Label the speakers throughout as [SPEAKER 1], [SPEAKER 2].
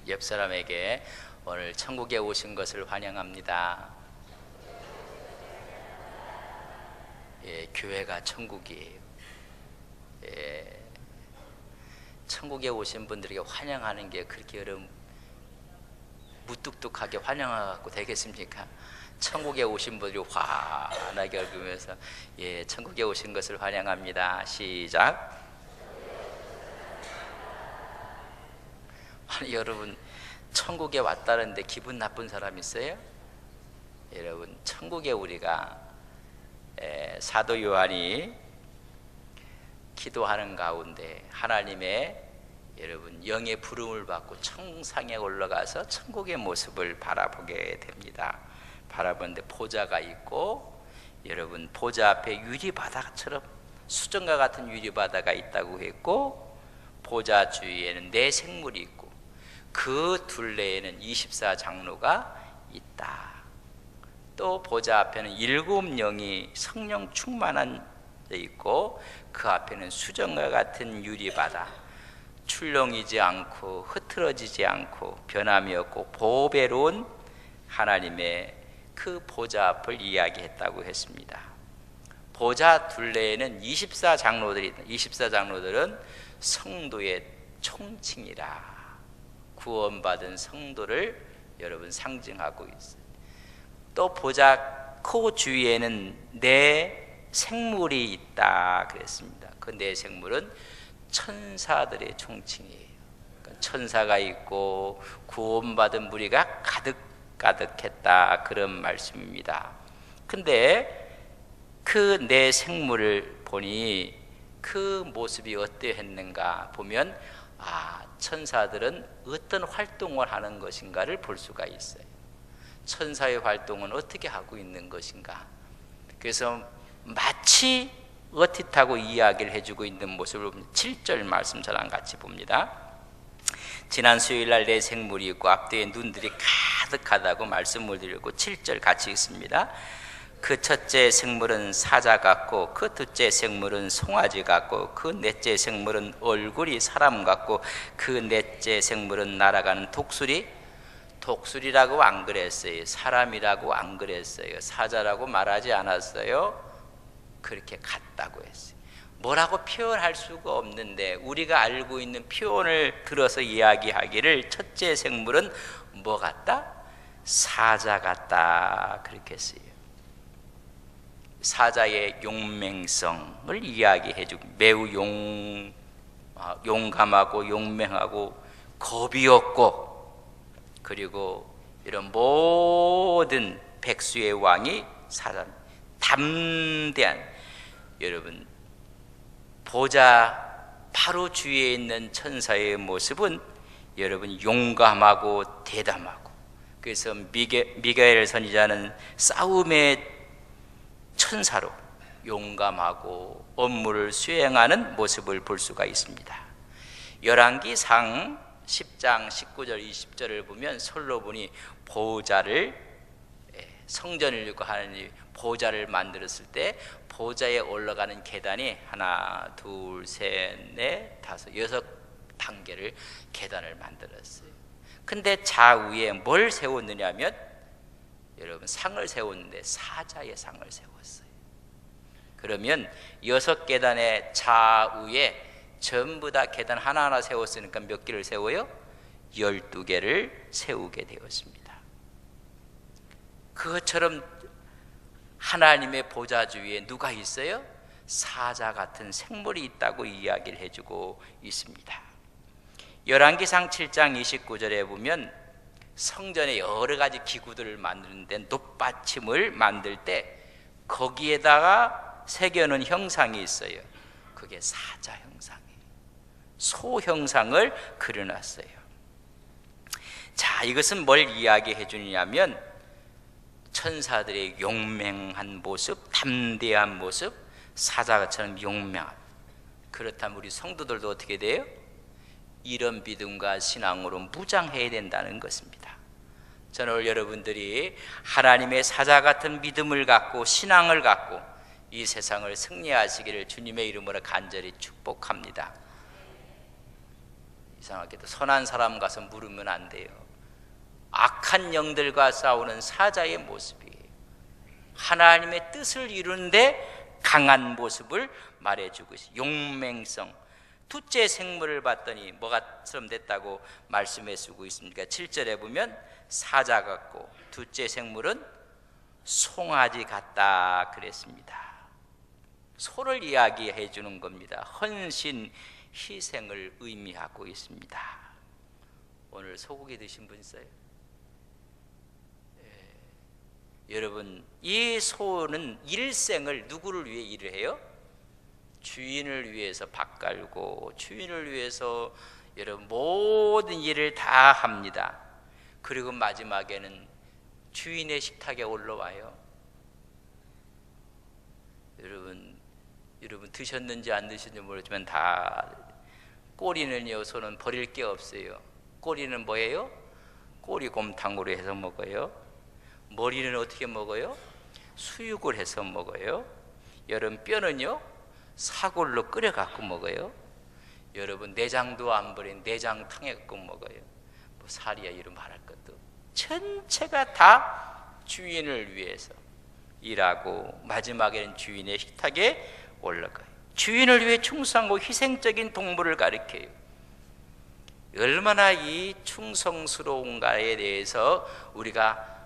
[SPEAKER 1] 옆 사람에게 오늘 천국에 오신 것을 환영합니다. 예, 교회가 천국이에요. 예, 천국에 오신 분들에게 환영하는 게 그렇게 무뚝뚝하게 환영하고 되겠습니까? 천국에 오신 분들이 환하게 얼굴면서 예, 천국에 오신 것을 환영합니다. 시작. 아니, 여러분, 천국에 왔다는데 기분 나쁜 사람 있어요? 여러분, 천국에 우리가 사도 요한이 기도하는 가운데 하나님의 여러분 영의 부름을 받고 천상에 올라가서 천국의 모습을 바라보게 됩니다. 바라보는데 보좌가 있고, 여러분 보좌 앞에 유리바다처럼 수정과 같은 유리바다가 있다고 했고, 보좌 주위에는 네 생물이 있고 그 둘레에는 24장로가 있다. 또 보좌 앞에는 7영이 성령 충만한 데 있고, 그 앞에는 수정과 같은 유리바다, 출렁이지 않고 흐트러지지 않고 변함이 없고 보배로운 하나님의 그 보좌 앞을 이야기했다고 했습니다. 보좌 둘레에는 24장로들이 있다. 24장로들은 성도의 총칭이라, 구원받은 성도를 여러분 상징하고 있어요. 또 보좌 코 주위에는 네 생물이 있다 그랬습니다. 그 네 생물은 천사들의 총칭이에요. 그러니까 천사가 있고 구원받은 무리가 가득가득했다, 그런 말씀입니다. 근데 그 네 생물을 보니 그 모습이 어떠했는가 보면, 천사들은 어떤 활동을 하는 것인가를 볼 수가 있어요. 천사의 활동은 어떻게 하고 있는 것인가. 그래서 마치 어떻다고 이야기를 해주고 있는 모습을 보면 7절 말씀 저랑 같이 봅니다. 지난 수요일날 내 생물이 있고 앞뒤에 눈들이 가득하다고 말씀을 드리고 7절 같이 읽습니다. 그 첫째 생물은 사자 같고, 그 둘째 생물은 송아지 같고, 그 넷째 생물은 얼굴이 사람 같고, 그 넷째 생물은 날아가는 독수리라고 안 그랬어요. 사람이라고 안 그랬어요. 사자라고 말하지 않았어요. 그렇게 같다고 했어요. 뭐라고 표현할 수가 없는데 우리가 알고 있는 표현을 들어서 이야기하기를 첫째 생물은 뭐 같다? 사자 같다, 그렇게 했어요. 사자의 용맹성을 이야기해주고, 매우 용감하고 용맹하고 겁이 없고, 그리고 이런 모든 백수의 왕이 사자, 담대한, 여러분 보좌 바로 주위에 있는 천사의 모습은 여러분 용감하고 대담하고, 그래서 미가엘 선지자는 싸움의 천사로 용감하고 업무를 수행하는 모습을 볼 수가 있습니다. 열왕기상 10장 19절 20절을 보면 솔로몬이 보좌를, 성전을 짓고 하나님이 보좌를 만들었을 때 보좌에 올라가는 계단이 하나, 둘, 셋, 넷, 다섯, 6단계를 계단을 만들었어요. 근데 좌우에 뭘 세웠느냐면, 여러분 상을 세웠는데 사자의 상을 세웠어요. 그러면 6계단의 좌우에 전부 다 계단 하나하나 세웠으니까 몇 개를 세워요? 12개를 세우게 되었습니다. 그것처럼 하나님의 보좌 주위에 누가 있어요? 사자 같은 생물이 있다고 이야기를 해주고 있습니다. 열왕기상 7장 29절에 보면 성전에 여러 가지 기구들을 만드는데 높받침을 만들 때 거기에다가 새겨놓은 형상이 있어요. 그게 사자 형상이에요. 소 형상을 그려놨어요. 자, 이것은 뭘 이야기해 주느냐면 천사들의 용맹한 모습, 담대한 모습, 사자처럼 용맹한. 그렇다면 우리 성도들도 어떻게 돼요? 이런 믿음과 신앙으로 무장해야 된다는 것입니다. 저는 오늘 여러분들이 하나님의 사자 같은 믿음을 갖고 신앙을 갖고 이 세상을 승리하시기를 주님의 이름으로 간절히 축복합니다. 이상하게도 선한 사람 가서 물으면 안 돼요. 악한 영들과 싸우는 사자의 모습이에요. 하나님의 뜻을 이루는데 강한 모습을 말해주고 있어요. 용맹성. 둘째 생물을 봤더니 뭐가처럼 됐다고 말씀해 주고 있습니까? 7절에 보면 사자 같고 둘째 생물은 송아지 같다 그랬습니다. 소를 이야기해 주는 겁니다. 헌신, 희생을 의미하고 있습니다. 오늘 소고기 드신 분 있어요? 여러분, 이 소는 일생을 누구를 위해 일을 해요? 주인을 위해서 밥 갈고 주인을 위해서 여러분 모든 일을 다 합니다. 그리고 마지막에는 주인의 식탁에 올라와요. 여러분 드셨는지 안 드셨는지 모르지만 다 꼬리는요, 소는 버릴 게 없어요. 꼬리는 뭐예요? 꼬리곰탕으로 해서 먹어요. 머리는 어떻게 먹어요? 수육을 해서 먹어요. 여러분 뼈는요, 사골로 끓여 갖고 먹어요. 여러분 내장도 안 버린 내장탕에 갖고 먹어요. 뭐 살이야 이런 말할 것도. 전체가 다 주인을 위해서 일하고 마지막에는 주인의 식탁에 올라가요. 주인을 위해 충성하고 희생적인 동물을 가리켜요. 얼마나 이 충성스러운가에 대해서 우리가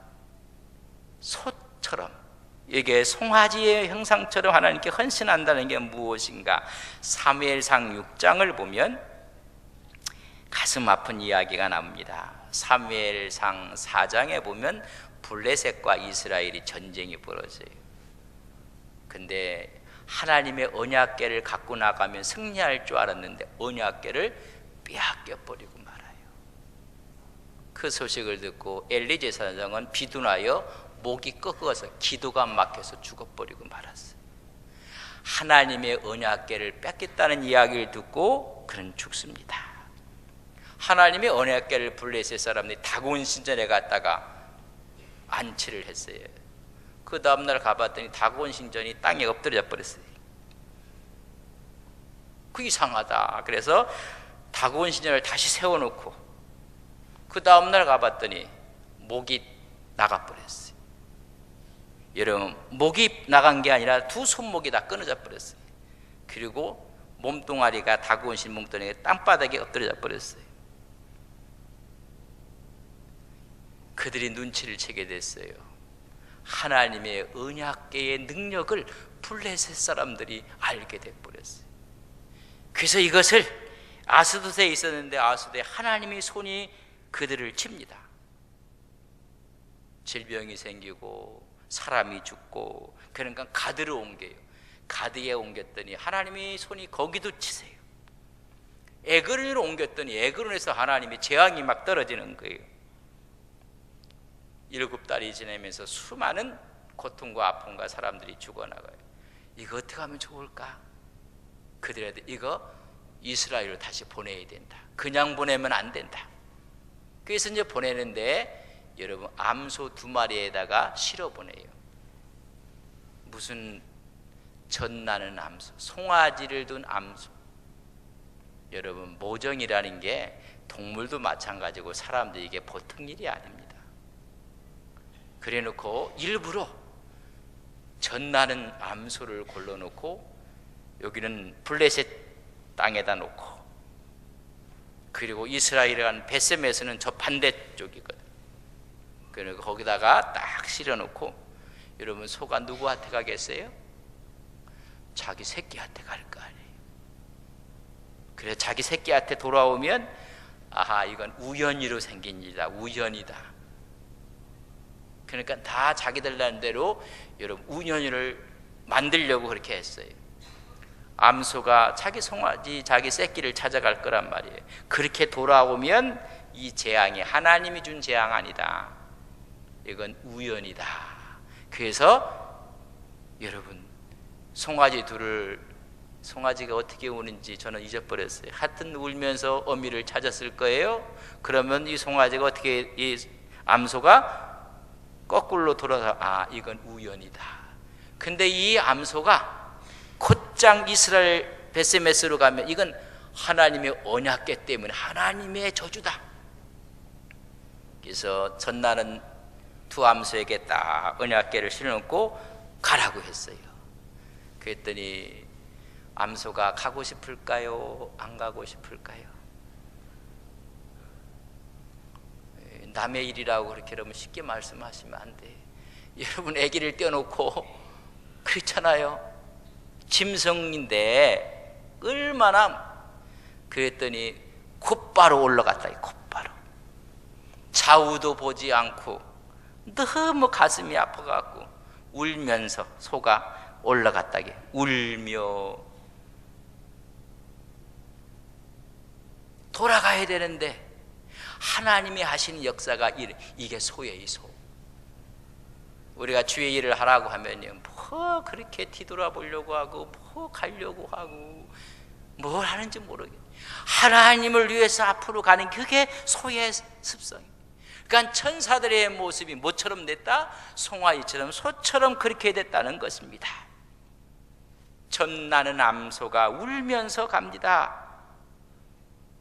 [SPEAKER 1] 소처럼, 이게 송아지의 형상처럼 하나님께 헌신한다는 게 무엇인가? 사무엘상 6장을 보면 가슴 아픈 이야기가 나옵니다. 사무엘상 4장에 보면 블레셋과 이스라엘이 전쟁이 벌어져요. 근데 하나님의 언약궤를 갖고 나가면 승리할 줄 알았는데 언약궤를 빼앗겨 버리고 말아요. 그 소식을 듣고 엘리 제사장은 비둔하여 목이 꺾어서 기도가 막혀서 죽어버리고 말았어요. 하나님의 언약궤를 뺏겠다는 이야기를 듣고 그는 죽습니다. 하나님의 언약궤를 블레셋 사람들이 다곤 신전에 갔다가 안치를 했어요. 그 다음날 가봤더니 다곤 신전이 땅에 엎드려져 버렸어요. 그 이상하다. 그래서 다곤 신전을 다시 세워놓고 그 다음날 가봤더니 목이 나가버렸어요. 여러분, 목이 나간 게 아니라 두 손목이 다 끊어져 버렸어요. 그리고 몸뚱아리가 다곤 신 몸뚱아리가 땅바닥에 엎드려져 버렸어요. 그들이 눈치를 채게 됐어요. 하나님의 언약궤의 능력을 블레셋 사람들이 알게 돼 버렸어요. 그래서 이것을 아스돗에 있었는데 아스돗에 하나님의 손이 그들을 칩니다. 질병이 생기고 사람이 죽고, 그러니까 가드로 옮겨요. 가드에 옮겼더니 하나님의 손이 거기도 치세요. 에그론으로 옮겼더니 에그론에서 하나님의 재앙이 막 떨어지는 거예요. 7달이 지나면서 수많은 고통과 아픔과 사람들이 죽어나가요. 이거 어떻게 하면 좋을까? 그들한테 이거 이스라엘로 다시 보내야 된다. 그냥 보내면 안 된다. 그래서 이제 보내는데 여러분 암소 2마리에다가 실어 보내요. 무슨 젖나는 암소, 송아지를 둔 암소. 여러분 모정이라는 게 동물도 마찬가지고 사람도 이게 보통 일이 아닙니다. 그래 놓고 일부러 젖나는 암소를 골라놓고 여기는 블레셋 땅에다 놓고, 그리고 이스라엘에 간 베셈에서는 저 반대쪽이거든. 그러니까 거기다가 딱 실어놓고, 여러분 소가 누구한테 가겠어요? 자기 새끼한테 갈 거 아니에요. 그래서 자기 새끼한테 돌아오면 아하 이건 우연히로 생긴 일이다. 우연이다. 그러니까 다 자기들 나름대로 여러분 우연히를 만들려고 그렇게 했어요. 암소가 자기 송아지, 자기 새끼를 찾아갈 거란 말이에요. 그렇게 돌아오면 이 재앙이 하나님이 준 재앙 아니다. 이건 우연이다. 그래서 여러분 송아지 둘을, 송아지가 어떻게 우는지 저는 잊어버렸어요. 하여튼 울면서 어미를 찾았을 거예요. 그러면 이 송아지가 어떻게, 이 암소가 거꾸로 돌아서 아 이건 우연이다. 근데 이 암소가 곧장 이스라엘 베세메스로 가면 이건 하나님의 언약궤 때문에 하나님의 저주다. 그래서 전나는 두 암소에게 딱 언약궤를 실어놓고 가라고 했어요. 그랬더니 암소가 가고 싶을까요? 안 가고 싶을까요? 남의 일이라고 그렇게 여러분 쉽게 말씀하시면 안 돼. 여러분 아기를 떼어놓고 그렇잖아요. 짐승인데 얼마나. 그랬더니 곧바로 올라갔다. 곧바로 좌우도 보지 않고 너무 가슴이 아파갖고 울면서 소가 올라갔다게 울며 돌아가야 되는데 하나님이 하시는 역사가 이게 소예요. 소. 우리가 주의 일을 하라고 하면요, 뭐 그렇게 뒤돌아보려고 하고 뭐 가려고 하고 뭘 하는지 모르겠어요. 하나님을 위해서 앞으로 가는 그게 소의 습성이에요. 그러니까 천사들의 모습이 뭐처럼 됐다? 송아지처럼 소처럼 그렇게 됐다는 것입니다. 전나는 암소가 울면서 갑니다.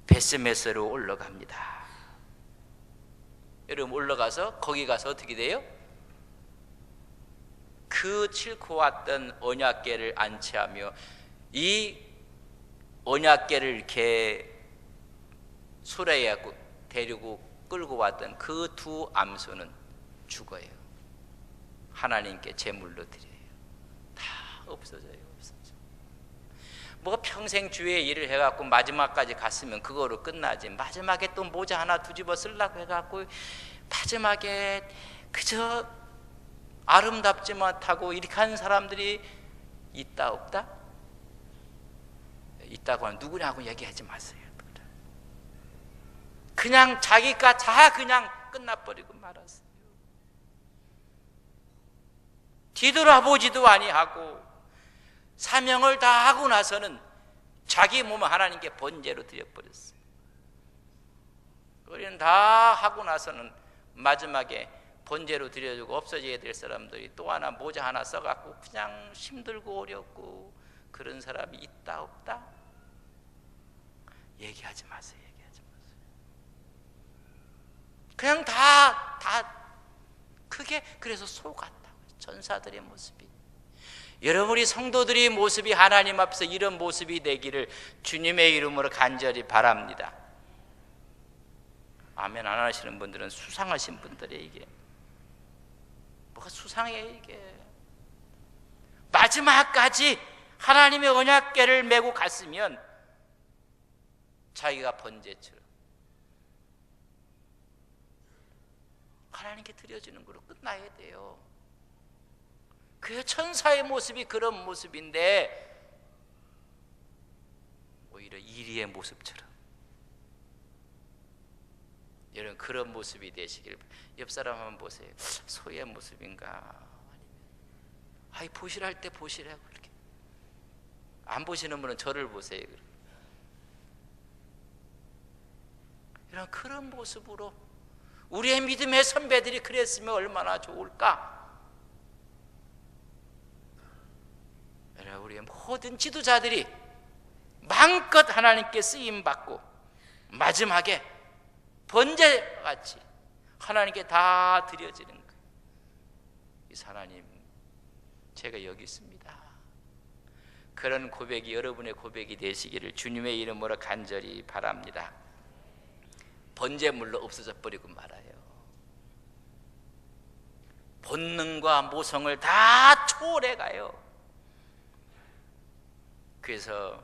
[SPEAKER 1] 베스메스로 올라갑니다. 여러분 올라가서 거기 가서 어떻게 돼요? 그 싣고 왔던 언약궤를 안치하며 이 언약궤를 이렇게 수레에 데리고 끌고 왔던 그 두 암소는 죽어요. 하나님께 제물로 드려요. 다 없어져요. 뭐 평생 주의 일을 해갖고 마지막까지 갔으면 그거로 끝나지. 마지막에 또 모자 하나 뒤집어 쓰려고 해갖고 마지막에 그저 아름답지 못하고 이렇게 하는 사람들이 있다 없다? 있다고 하면 누구냐고 얘기하지 마세요. 그냥 자기가 다 그냥 끝나버리고 말았어요. 뒤돌아보지도 아니하고 사명을 다 하고 나서는 자기 몸을 하나님께 번제로 드려버렸어요. 우리는 다 하고 나서는 마지막에 번제로 드려주고 없어져야 될 사람들이 또 하나 모자 하나 써갖고 그냥 힘들고 어렵고 그런 사람이 있다 없다? 얘기하지 마세요. 얘기하지 마세요. 그냥 다 그게 그래서 소 같다. 전사들의 모습이. 여러분이 성도들의 모습이 하나님 앞에서 이런 모습이 되기를 주님의 이름으로 간절히 바랍니다. 아멘 안 하시는 분들은 수상하신 분들이에요. 이게 뭐가 수상해요. 이게 마지막까지 하나님의 언약궤를 메고 갔으면 자기가 번제처럼 하나님께 드려지는 걸로 끝나야 돼요. 그 천사의 모습이 그런 모습인데 오히려 이리의 모습처럼 여러분 그런 모습이 되시길. 옆 사람 한번 보세요. 소의 모습인가 아니면 보시랄 때 보시라고 이렇게 안 보시는 분은 저를 보세요. 이런 그런 모습으로 우리의 믿음의 선배들이 그랬으면 얼마나 좋을까. 우리의 모든 지도자들이 마음껏 하나님께 쓰임받고 마지막에 번제같이 하나님께 다 드려지는 거예요. 이 하나님 제가 여기 있습니다. 그런 고백이 여러분의 고백이 되시기를 주님의 이름으로 간절히 바랍니다. 번제물로 없어져 버리고 말아요. 본능과 모성을 다 초월해 가요. 그래서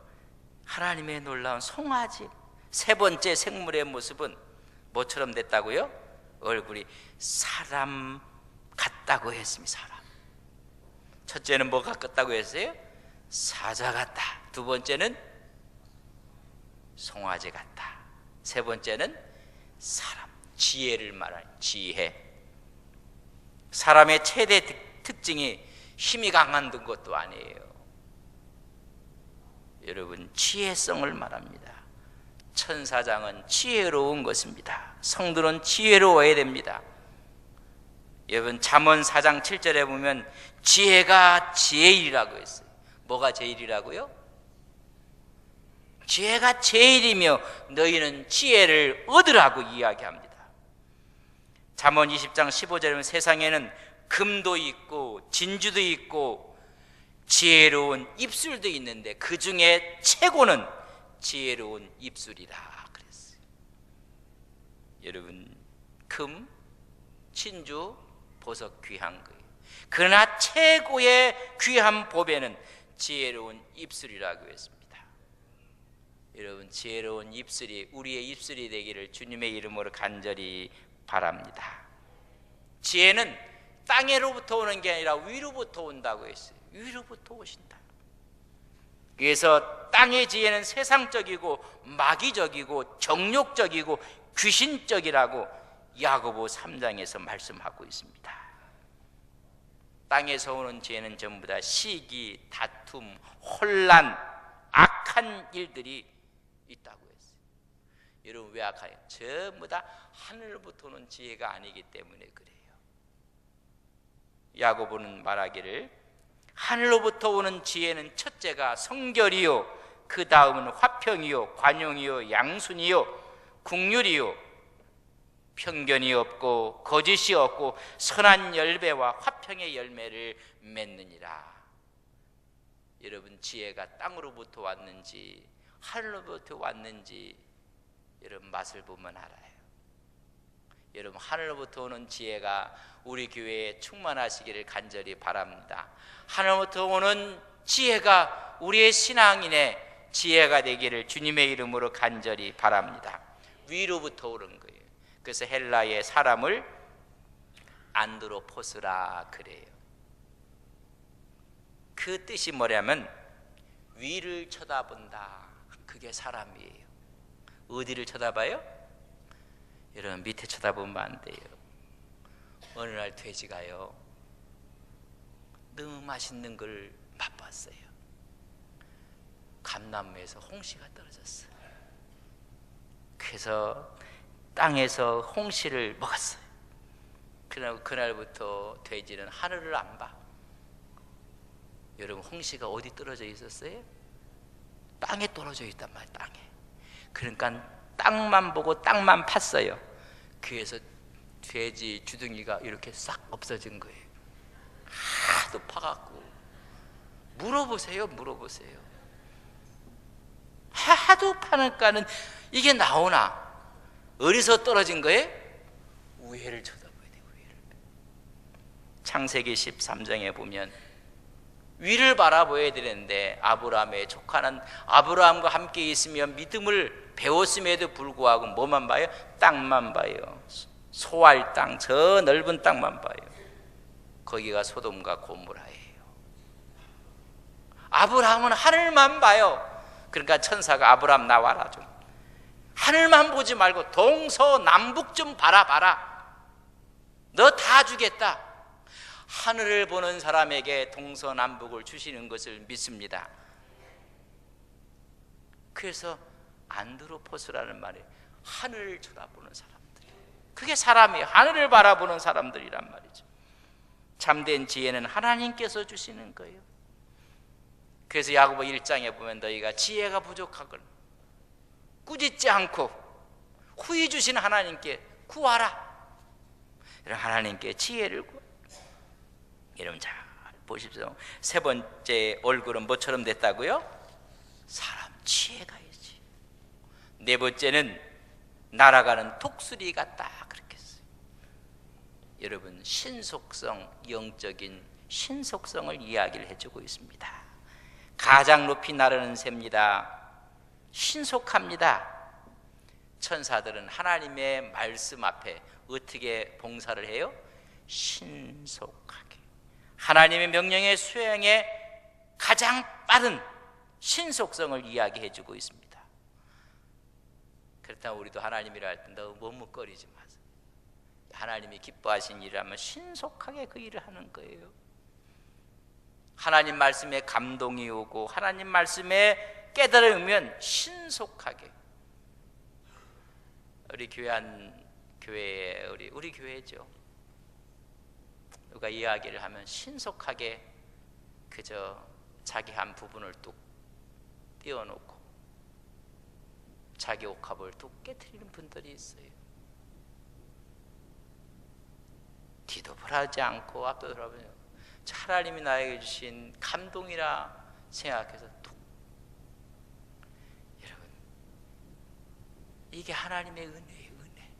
[SPEAKER 1] 하나님의 놀라운 송아지 세 번째 생물의 모습은 뭐처럼 됐다고요? 얼굴이 사람 같다고 했습니다. 사람. 첫째는 뭐 같다고 했어요? 사자 같다. 두 번째는 송아지 같다. 세 번째는 사람, 지혜를 말하는 지혜. 사람의 최대 특징이 힘이 강한 것도 아니에요. 여러분 지혜성을 말합니다. 천사장은 지혜로운 것입니다. 성들은 지혜로워야 됩니다. 여러분 잠언 4장 7절에 보면 지혜가 제일이라고 했어요. 뭐가 제일이라고요? 지혜가 제일이며 너희는 지혜를 얻으라고 이야기합니다. 잠언 20장 15절에 세상에는 금도 있고 진주도 있고 지혜로운 입술도 있는데 그 중에 최고는 지혜로운 입술이다 그랬어요. 여러분, 금, 진주, 보석 귀한 거예요. 그러나 최고의 귀한 보배는 지혜로운 입술이라고 했습니다. 여러분, 지혜로운 입술이 우리의 입술이 되기를 주님의 이름으로 간절히 바랍니다. 지혜는 땅에로부터 오는 게 아니라 위로부터 온다고 했어요. 위로부터 오신다. 그래서 땅의 지혜는 세상적이고 마귀적이고 정욕적이고 귀신적이라고 야고보 3장에서 말씀하고 있습니다. 땅에서 오는 지혜는 전부 다 시기, 다툼, 혼란, 악한 일들이 있다고 했어요. 여러분, 왜 악해요? 전부 다 하늘로부터 오는 지혜가 아니기 때문에 그래요. 야고보는 말하기를 하늘로부터 오는 지혜는 첫째가 성결이요, 그 다음은 화평이요, 관용이요, 양순이요, 국률이요, 편견이 없고 거짓이 없고 선한 열매와 화평의 열매를 맺느니라. 여러분, 지혜가 땅으로부터 왔는지 하늘로부터 왔는지 여러분 맛을 보면 알아요. 여러분, 하늘로부터 오는 지혜가 우리 교회에 충만하시기를 간절히 바랍니다. 하늘로부터 오는 지혜가 우리의 신앙인의 지혜가 되기를 주님의 이름으로 간절히 바랍니다. 위로부터 오는 거예요. 그래서 헬라의 사람을 안드로포스라 그래요. 그 뜻이 뭐냐면 위를 쳐다본다. 그게 사람이에요. 어디를 쳐다봐요? 여러분, 밑에 쳐다보면 안 돼요. 어느 날 돼지가요, 너무 맛있는 걸 맛봤어요. 감나무에서 홍시가 떨어졌어요. 그래서 땅에서 홍시를 먹었어요. 그날부터 돼지는 하늘을 안 봐. 여러분, 홍시가 어디 떨어져 있었어요? 땅에 떨어져 있단 말이에요. 땅에. 그러니까 땅만 보고 땅만 팠어요. 그래서 돼지 주둥이가 이렇게 싹 없어진 거예요. 하도 파갖고. 물어보세요. 하도 파니까는 이게 나오나? 어디서 떨어진 거예요? 위를 쳐다봐야 돼요. 위를. 창세기 13장에 보면 위를 바라보아야 되는데 아브라함의 조카는 아브라함과 함께 있으며 믿음을 배웠음에도 불구하고 뭐만 봐요? 땅만 봐요. 소할 땅, 저 넓은 땅만 봐요. 거기가 소돔과 고모라예요. 아브라함은 하늘만 봐요. 그러니까 천사가 아브라함 나와라 좀. 하늘만 보지 말고 동서남북 좀 바라봐라. 너 다 주겠다. 하늘을 보는 사람에게 동서남북을 주시는 것을 믿습니다. 그래서 안드로포스라는 말이 하늘을 쳐다보는 사람들. 그게 사람이에요. 하늘을 바라보는 사람들이란 말이죠. 참된 지혜는 하나님께서 주시는 거예요. 그래서 야고보 1장에 보면 너희가 지혜가 부족하거나 꾸짖지 않고 후히 주신 하나님께 구하라. 이런 하나님께 지혜를 구하라. 여러분 잘 보십시오. 세 번째 얼굴은 뭐처럼 됐다고요? 사람 지혜가 있지. 네 번째는 날아가는 독수리 같다 그렇게 했어요. 여러분, 신속성, 영적인 신속성을 이야기를 해주고 있습니다. 가장 높이 나르는 새입니다. 신속합니다. 천사들은 하나님의 말씀 앞에 어떻게 봉사를 해요? 신속하게. 하나님의 명령의 수행에 가장 빠른 신속성을 이야기해 주고 있습니다. 그렇다면 우리도 하나님이라 할 때 너무 머뭇거리지 마세요. 하나님이 기뻐하신 일이라면 신속하게 그 일을 하는 거예요. 하나님 말씀에 감동이 오고 하나님 말씀에 깨달으면 신속하게. 우리 교회에 우리 교회죠. 누가 이야기를 하면 신속하게 그저 자기 한 부분을 뚝 띄워놓고 자기 옥합을 또 깨트리는 분들이 있어요. 뒤도 돌아보지 않고 앞도 돌아보지 않고 하나님이 나에게 주신 감동이라 생각해서 툭. 여러분, 이게 하나님의 은혜예요. 은혜.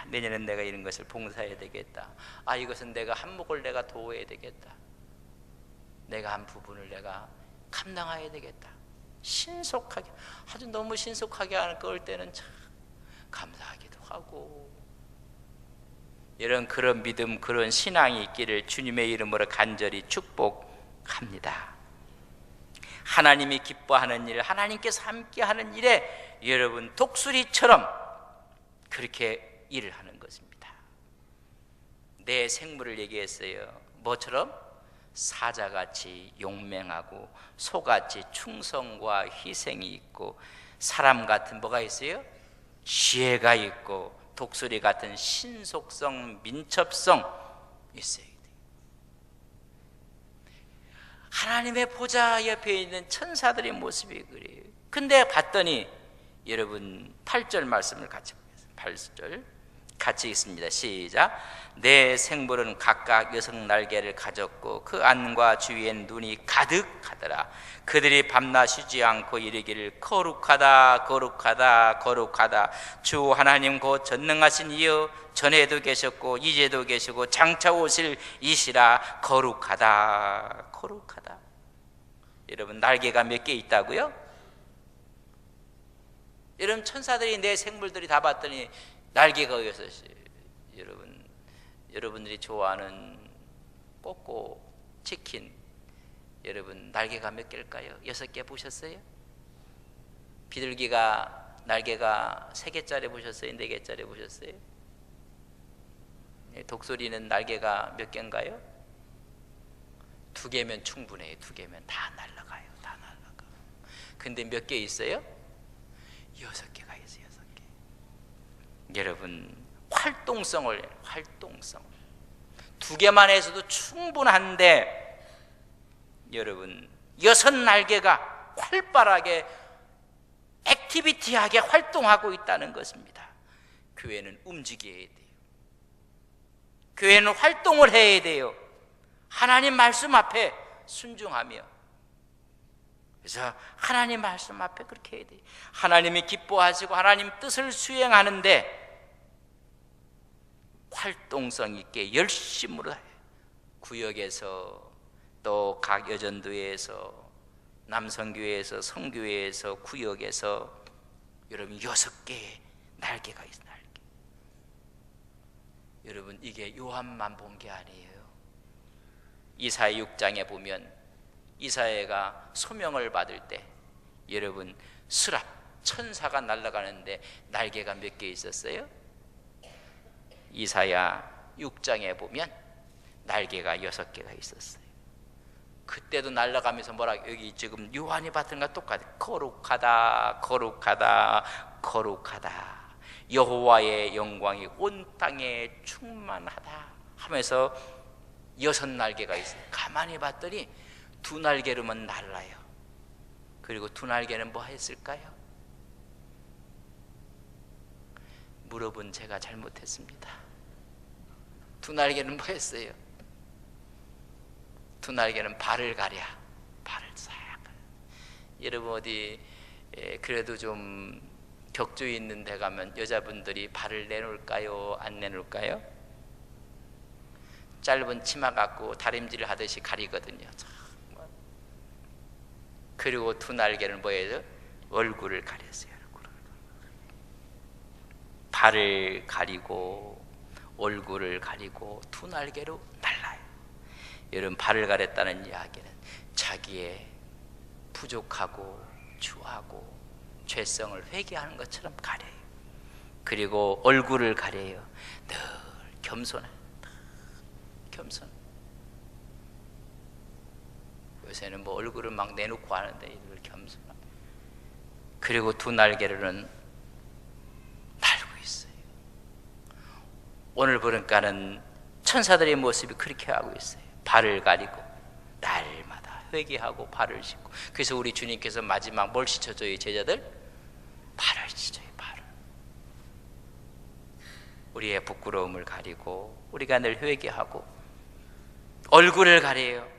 [SPEAKER 1] 내년엔 내가 이런 것을 봉사해야 되겠다. 이것은 내가 한몫을 내가 도와야 되겠다. 내가 한 부분을 내가 감당해야 되겠다. 신속하게, 아주 너무 신속하게 하는 걸 때는 참 감사하기도 하고, 이런 그런 믿음, 그런 신앙이 있기를 주님의 이름으로 간절히 축복합니다. 하나님이 기뻐하는 일, 하나님께서 함께하는 일에 여러분 독수리처럼 그렇게 일을 하는 것입니다. 내 생물을 얘기했어요. 뭐처럼? 사자같이 용맹하고 소같이 충성과 희생이 있고, 사람 같은 뭐가 있어요? 지혜가 있고, 독수리 같은 신속성, 민첩성 있어야 돼요. 하나님의 보좌 옆에 있는 천사들의 모습이 그래요. 근데 봤더니 여러분 8절 말씀을 같이 보겠습니다. 8절 같이 읽습니다. 시작. 내 생물은 각각 여섯 날개를 가졌고 그 안과 주위엔 눈이 가득하더라. 그들이 밤낮 쉬지 않고 이르기를 거룩하다 거룩하다 거룩하다 주 하나님 곧 전능하신 이여, 전에도 계셨고 이제도 계시고 장차 오실 이시라. 거룩하다 거룩하다. 여러분, 날개가 몇 개 있다고요? 여러분, 천사들이 내 생물들이 다 봤더니 날개가 있었어요. 여러분들이 좋아하는 꼬꼬 치킨, 여러분 날개가 몇 개일까요? 6개 보셨어요? 비둘기가 날개가 3개짜리 보셨어요? 4개짜리 보셨어요? 독수리는 날개가 몇 개인가요? 2개면 충분해요. 2개면 다 날아가요. 다 날아가. 근데 몇 개 있어요? 6개가 있어요. 6개. 여러분, 활동성을, 활동성 2개만 해서도 충분한데, 여러분 6날개가 활발하게 액티비티하게 활동하고 있다는 것입니다. 교회는 움직여야 돼요. 교회는 활동을 해야 돼요. 하나님 말씀 앞에 순종하며, 그래서 하나님 말씀 앞에 그렇게 해야 돼요. 하나님이 기뻐하시고 하나님 뜻을 수행하는데 활동성 있게 열심으로 해요. 구역에서 또 각 여전도에서 남성교회에서 성교회에서 구역에서 여러분 6개의 날개가 있어요. 날개. 여러분, 이게 요한만 본 게 아니에요. 이사야 6장에 보면 이사야가 소명을 받을 때 여러분 스랍 천사가 날아가는데 날개가 몇 개 있었어요? 이사야 6장에 보면 날개가 6개가 있었어요. 그때도 날아가면서 뭐라, 여기 지금 요한이 봤던 것과 똑같아요. 거룩하다 거룩하다 거룩하다, 여호와의 영광이 온 땅에 충만하다 하면서 6날개가 있어요. 가만히 봤더니 2날개로만 날라요. 그리고 2날개는 뭐 했을까요? 물어본 제가 잘못했습니다. 2날개는 뭐 했어요? 2날개는 발을 가랴. 발을 싹. 여러분, 어디 그래도 좀 격조 있는 데 가면 여자분들이 발을 내놓을까요? 안 내놓을까요? 짧은 치마 갖고 다림질 하듯이 가리거든요. 그리고 2날개는 뭐예요? 얼굴을 가렸어요. 발을 가리고 얼굴을 가리고 2날개로 날라요. 여러분, 발을 가렸다는 이야기는 자기의 부족하고 추하고 죄성을 회개하는 것처럼 가려요. 그리고 얼굴을 가려요. 늘 겸손해. 겸손. 요새는 뭐 얼굴을 막 내놓고 하는데 이걸 겸손하게. 그리고 2날개로는 날고 있어요. 오늘 보니까는 천사들의 모습이 그렇게 하고 있어요. 발을 가리고 날마다 회개하고 발을 씻고. 그래서 우리 주님께서 마지막 뭘 씻어줘요? 제자들? 발을 씻어요. 발을. 우리의 부끄러움을 가리고 우리가 늘 회개하고 얼굴을 가려요.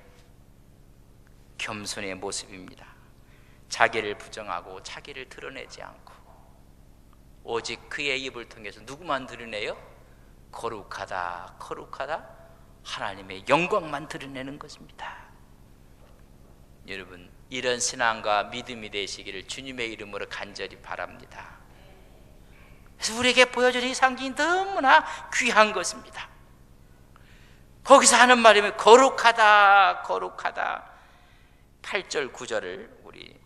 [SPEAKER 1] 겸손의 모습입니다. 자기를 부정하고 자기를 드러내지 않고 오직 그의 입을 통해서 누구만 드러내요? 거룩하다, 거룩하다, 하나님의 영광만 드러내는 것입니다. 여러분, 이런 신앙과 믿음이 되시기를 주님의 이름으로 간절히 바랍니다. 그래서 우리에게 보여주는 이 상징이 너무나 귀한 것입니다. 거기서 하는 말이면 거룩하다, 거룩하다. 8절 9절을 우리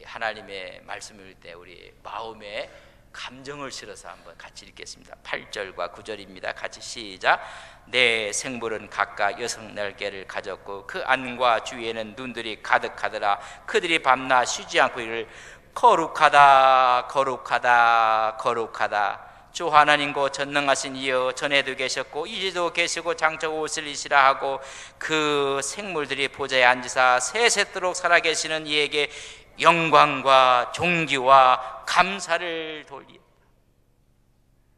[SPEAKER 1] 하나님의 말씀을 읽을 때 우리 마음에 감정을 실어서 한번 같이 읽겠습니다. 8절과 9절입니다. 같이 시작. 내 생물은 각각 6날개를 가졌고 그 안과 주위에는 눈들이 가득하더라. 그들이 밤낮 쉬지 않고 이를 거룩하다, 거룩하다, 거룩하다. 주 하나님고 전능하신 이여, 전에도 계셨고 이제도 계시고 장차 오실이시라 하고 그 생물들이 보좌에 앉으사 세세토록 살아계시는 이에게 영광과 존귀와 감사를 돌리다.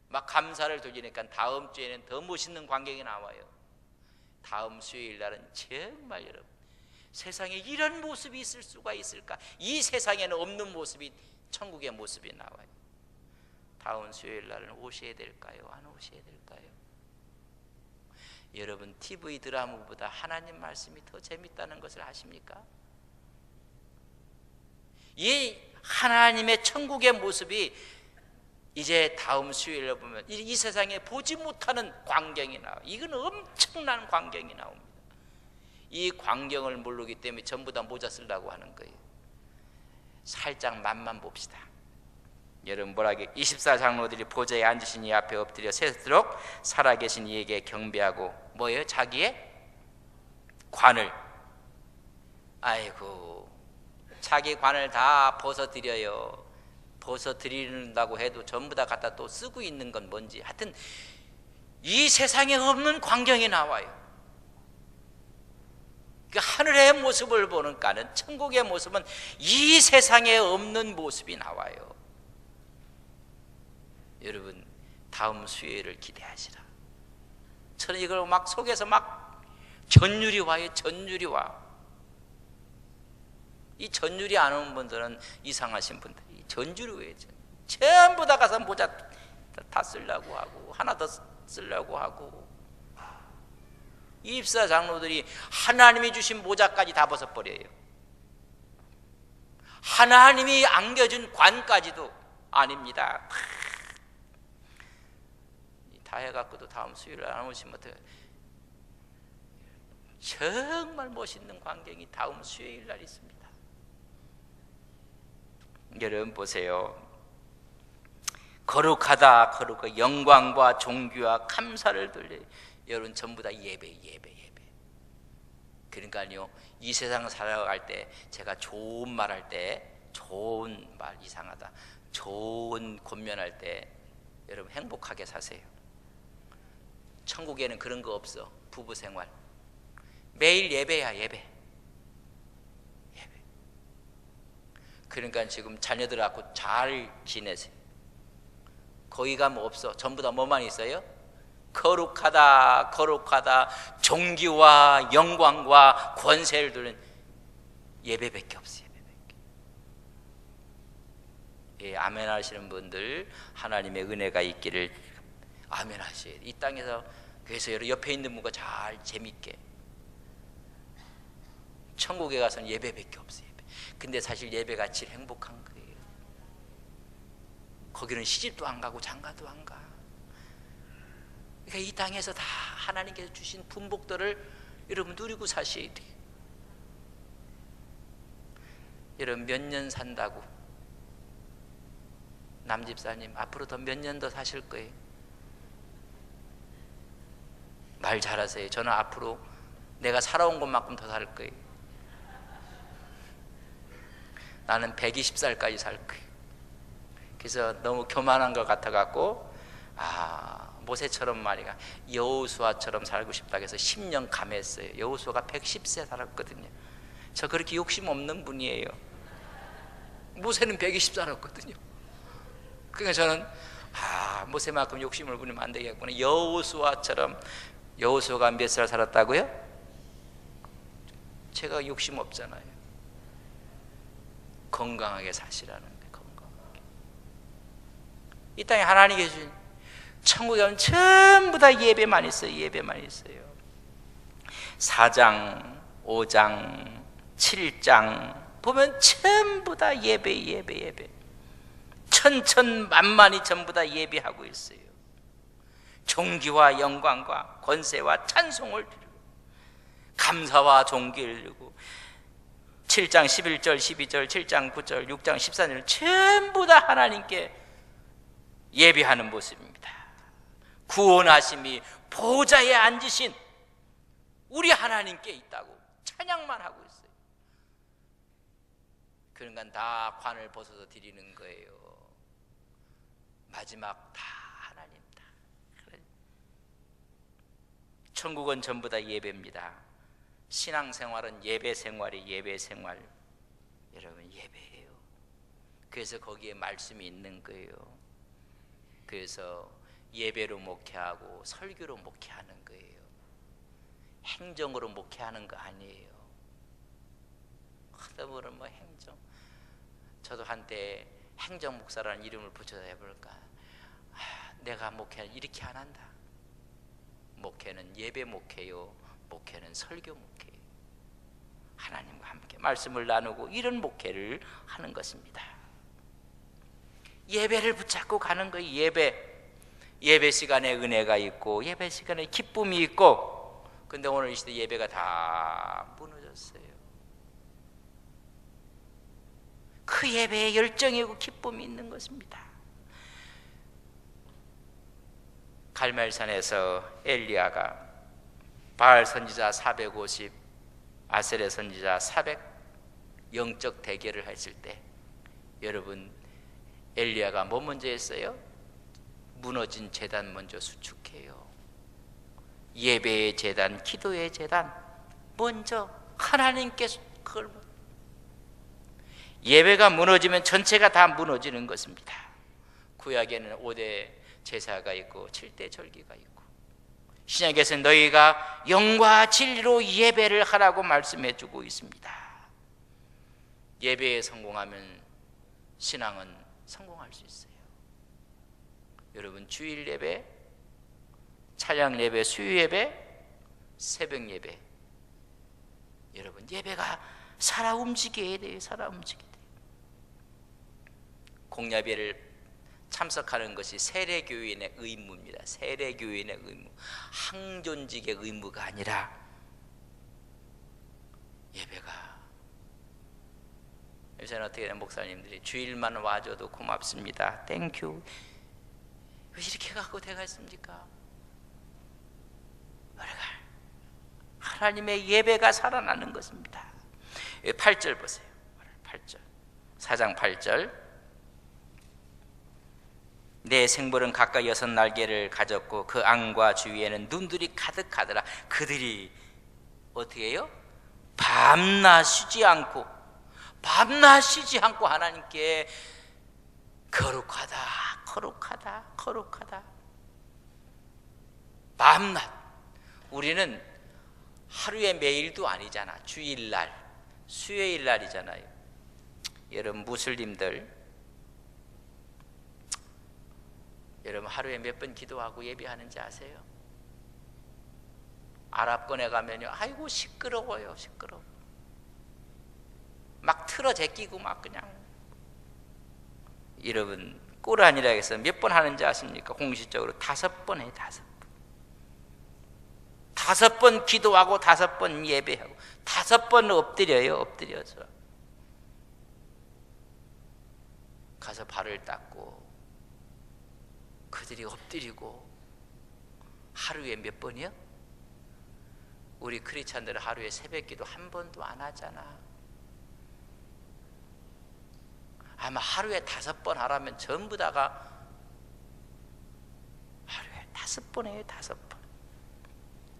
[SPEAKER 1] 막 감사를 돌리니까 다음 주에는 더 멋있는 광경이 나와요. 다음 수요일 날은 정말 여러분, 세상에 이런 모습이 있을 수가 있을까? 이 세상에는 없는 모습이, 천국의 모습이 나와요. 다음 수요일 날은 오셔야 될까요? 안 오셔야 될까요? 여러분, TV 드라마보다 하나님 말씀이 더 재밌다는 것을 아십니까? 이 하나님의 천국의 모습이 이제 다음 수요일에 보면 이 세상에 보지 못하는 광경이 나와요. 이건 엄청난 광경이 나옵니다. 이 광경을 모르기 때문에 전부 다 모자 쓰려고 하는 거예요. 살짝 맛만 봅시다. 여러분 뭐라게 24장로들이 보좌에 앉으신 이 앞에 엎드려 세도록 살아계신 이에게 경배하고 뭐예요? 자기의 관을, 아이고 자기 관을 다 벗어드려요. 벗어드린다고 해도 전부 다 갖다 또 쓰고 있는 건 뭔지, 하여튼 이 세상에 없는 광경이 나와요. 그 하늘의 모습을 보는가는, 천국의 모습은 이 세상에 없는 모습이 나와요. 여러분 다음 수요일을 기대하시라. 저는 이걸 막 속에서 막 전율이 와요. 전율이 와. 이 전율이 안 오는 분들은 이상하신 분들이 전율이 왜 전부 다 가서 모자 다 쓰려고 하고 하나 더 쓰려고 하고, 이 입사 장로들이 하나님이 주신 모자까지 다 벗어버려요. 하나님이 안겨준 관까지도 아닙니다. 다 해갖고도 다음 수요일에 안 오시면 어떡해요? 정말 멋있는 광경이 다음 수요일 날 있습니다. 여러분 보세요. 거룩하다, 거룩하다, 영광과 존귀와 감사를 돌려. 여러분 전부 다 예배. 그러니까요, 이 세상 살아갈 때 제가 좋은 말 할 때, 좋은 말 이상하다, 좋은 권면할 때 여러분 행복하게 사세요. 천국에는 그런 거 없어. 부부 생활 매일 예배야, 예배. 그러니까 지금 자녀들 갖고 잘 지내세요. 거기 가면 없어. 전부 다 뭐만 있어요? 거룩하다, 거룩하다, 존귀와 영광과 권세를 두는 예배밖에 없어요. 예배밖에. 예, 아멘 하시는 분들 하나님의 은혜가 있기를 아멘 하셔야 돼요. 이 땅에서. 그래서 여러분 옆에 있는 분과 잘 재밌게. 천국에 가서는 예배밖에 없어요. 예배. 근데 사실 예배가 제일 행복한 거예요. 거기는 시집도 안 가고 장가도 안 가. 그러니까 이 땅에서 다 하나님께서 주신 분복들을 여러분 누리고 사셔야 돼요. 여러분 몇 년 산다고, 남집사님 앞으로 더 몇 년 더 사실 거예요. 말 잘하세요. 저는 앞으로 내가 살아온 것만큼 더 살 거예요. 나는 120살까지 살 거예요. 그래서 너무 교만한 것 같아갖고 모세처럼 말이야 여호수아처럼 살고 싶다고 해서 10년 감했어요. 여호수아가 110세 살았거든요. 저 그렇게 욕심 없는 분이에요. 모세는 120 살았거든요. 그러니까 저는 모세만큼 욕심을 부리면 안 되겠구나. 여호수아처럼. 여호수아가 몇 살 살았다고요? 제가 욕심 없잖아요. 건강하게 사시라는 거예요. 건강하게. 이 땅에 하나님이 주신 천국에 가면 전부 다 예배만 있어요. 예배만 있어요. 4장 5장 7장 보면 전부 다 예배. 천천만만이 전부 다 예배하고 있어요. 존귀와 영광과 권세와 찬송을 드리고 감사와 존귀를 드리고 7장 11절 12절 7장 9절 6장 14절 전부 다 하나님께 예배하는 모습입니다. 구원하심이 보좌에 앉으신 우리 하나님께 있다고 찬양만 하고 있어요. 그러니까 다 관을 벗어서 드리는 거예요. 마지막 다 하나님다. 천국은 전부 다 예배입니다. 신앙생활은 예배생활이 예배생활. 여러분 예배예요. 그래서 거기에 말씀이 있는 거예요. 그래서 예배로 목회하고 설교로 목회하는 거예요. 행정으로 목회하는 거 아니에요. 하다 보면 뭐 행정. 저도 한때 행정 목사라는 이름을 붙여서 해볼까. 내가 목회 이렇게 안 한다. 목회는 예배 목회요. 목회는 설교 목회요. 하나님과 함께 말씀을 나누고 이런 목회를 하는 것입니다. 예배를 붙잡고 가는 거예요. 예배 시간에 은혜가 있고 예배 시간에 기쁨이 있고. 근데 오늘 이 시대 예배가 다 무너졌어요. 그 예배에 열정이고 기쁨이 있는 것입니다. 갈멜산에서 엘리야가 바알 선지자 450, 아세레 선지자 400 영적 대결을 했을 때 여러분 엘리야가 뭐 먼저 했어요? 무너진 제단 먼저 수축해요. 예배의 제단, 기도의 제단 먼저 하나님께 그걸 예배가 무너지면 전체가 다 무너지는 것입니다. 구약에는 5대 제사가 있고 7대 절기가 있고 신약에서는 너희가 영과 진리로 예배를 하라고 말씀해 주고 있습니다. 예배에 성공하면 신앙은 성공할 수 있어요. 여러분 주일 예배, 찬양 예배, 수요 예배, 새벽 예배 여러분 예배가 살아 움직여야 돼요. 살아 움직여야 돼요. 공야배를 참석하는 것이 세례교인의 의무입니다. 세례교인의 의무. 항존직의 의무가 아니라 예배가. 요새는 어떻게 되는 목사님들이 주일만 와줘도 고맙습니다. 땡큐. 왜 이렇게 갖고 돼갔습니까? 우리가 하나님의 예배가 살아나는 것입니다. 8절 보세요. 8절. 4장 8절. 내 생물은 각각 6날개를 가졌고 그 앙과 주위에는 눈들이 가득하더라. 그들이 어떻게 해요? 밤낮 쉬지 않고 하나님께 거룩하다 밤낮. 우리는 하루에 매일도 아니잖아. 주일날 수요일날이잖아요. 여러분 무슬림들 여러분 하루에 몇 번 기도하고 예배하는지 아세요? 아랍권에 가면요 아이고 시끄러워요. 시끄러워. 막 틀어 제끼고 막 그냥. 여러분 꾸란이라 해서 몇 번 하는지 아십니까? 공식적으로 5번 해요. 5번. 5번 기도하고 5번 예배하고 5번 엎드려요. 엎드려서 가서 발을 닦고 그들이 엎드리고. 하루에 몇 번이요? 우리 크리스찬들은 하루에 새벽기도 한 번도 안 하잖아. 아마 하루에 5번 하라면 전부 다가 하루에 5번이에요. 5번.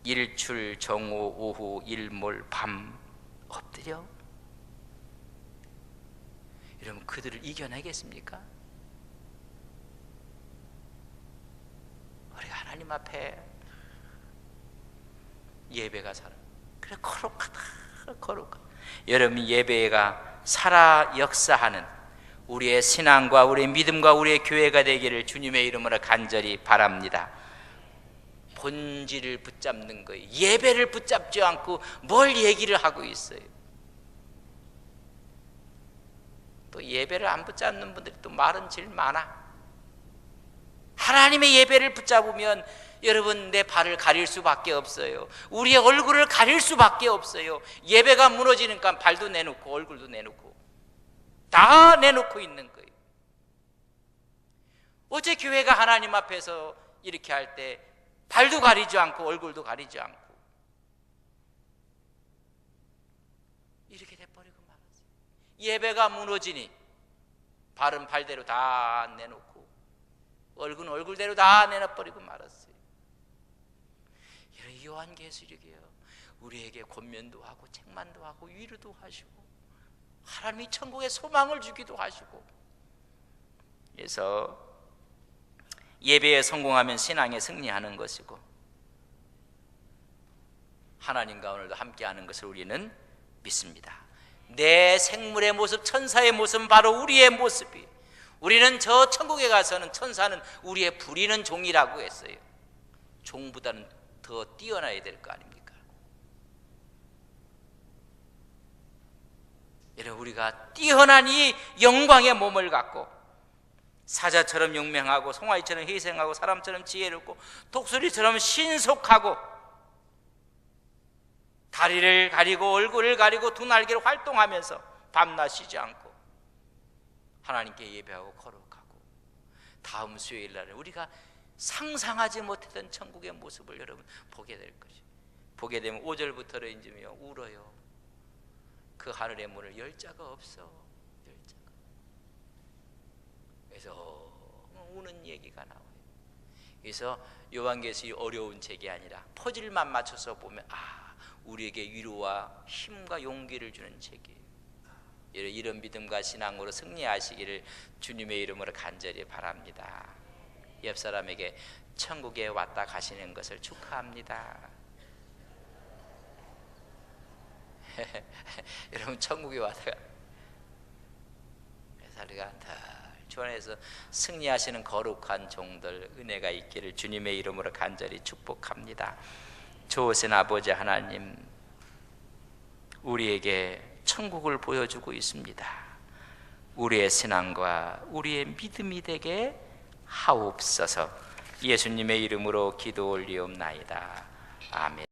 [SPEAKER 1] 일출, 정오, 오후, 일몰, 밤 엎드려. 여러분, 그들을 이겨내겠습니까? 우리가 하나님 앞에 예배가 살아. 그래, 거룩하다. 여러분, 예배가 살아 역사하는 우리의 신앙과 우리의 믿음과 우리의 교회가 되기를 주님의 이름으로 간절히 바랍니다. 본질을 붙잡는 거예요. 예배를 붙잡지 않고 뭘 얘기를 하고 있어요. 또 예배를 안 붙잡는 분들이 또 말은 제일 많아. 하나님의 예배를 붙잡으면 여러분, 내 발을 가릴 수밖에 없어요. 우리의 얼굴을 가릴 수밖에 없어요. 예배가 무너지니까 발도 내놓고 얼굴도 내놓고 다 내놓고 있는 거예요. 어제 교회가 하나님 앞에서 이렇게 할 때 발도 가리지 않고 얼굴도 가리지 않고 이렇게 돼버리고 말았어요. 예배가 무너지니 발은 발대로 다 내놓고 얼굴은 얼굴대로 다 내놔버리고 말았어요. 이런 요한계시록이에요. 우리에게 권면도 하고 책망도 하고 위로도 하시고 하나님이 천국에 소망을 주기도 하시고. 그래서 예배에 성공하면 신앙에 승리하는 것이고 하나님과 오늘도 함께하는 것을 우리는 믿습니다. 내 생물의 모습, 천사의 모습은 바로 우리의 모습이. 우리는 저 천국에 가서는 천사는 우리의 부리는 종이라고 했어요. 종보다는 더 뛰어나야 될 거 아닙니까? 여러분, 우리가 뛰어난 이 영광의 몸을 갖고 사자처럼 용맹하고 송아지처럼 희생하고 사람처럼 지혜롭고 독수리처럼 신속하고 다리를 가리고 얼굴을 가리고 두 날개로 활동하면서 밤낮 쉬지 않고 하나님께 예배하고 거룩하고 다음 수요일 날에 우리가 상상하지 못했던 천국의 모습을 여러분 보게 될 것이에요. 보게 되면 5절부터는 이제 울어요. 그 하늘의 문을 열 자가 없어. 열 자가. 그래서 우는 얘기가 나와요. 그래서 요한계시록이 어려운 책이 아니라 퍼즐만 맞춰서 보면 우리에게 위로와 힘과 용기를 주는 책이에요. 이런 믿음과 신앙으로 승리하시기를 주님의 이름으로 간절히 바랍니다. 옆 사람에게 천국에 왔다 가시는 것을 축하합니다. 여러분, 천국에 왔다가 우리가 주 안에서 승리하시는 거룩한 종들 은혜가 있기를 주님의 이름으로 간절히 축복합니다. 좋으신 아버지 하나님, 우리에게 천국을 보여주고 있습니다. 우리의 신앙과 우리의 믿음이 되게 하옵소서. 예수님의 이름으로 기도 올리옵나이다. 아멘.